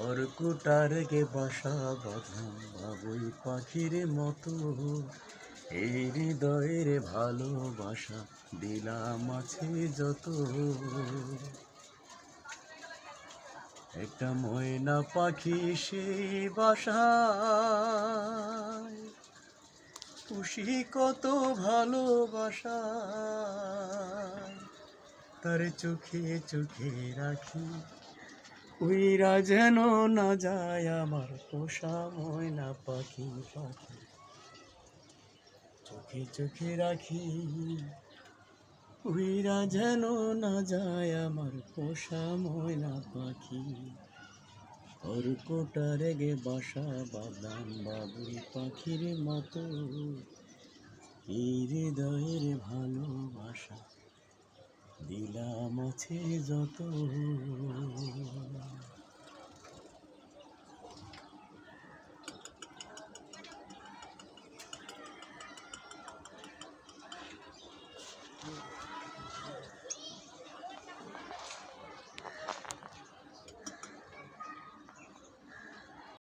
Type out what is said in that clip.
খড়কুটার গে বাসা বাঁধলাম বাবুই পাখির মতো, এই হৃদয়ের ভালোবাসা দিলাম আছে যত। একটা ময়না পাখি সেই বাসায় পুষি কত ভালোবাসা, তার চোখে চোখে রাখি উইরা যেন না যায় আমার পোষা ময়না পাখি পাখি। চোখে চোখে রাখি উইরা যেন না যায় আমার পোষা ময়না পাখি। খড়কুটার গে বাসা বাঁধলাম বাবুই পাখির মতো, এই হৃদয়ের ভালোবাসা দিলাম আছে যত।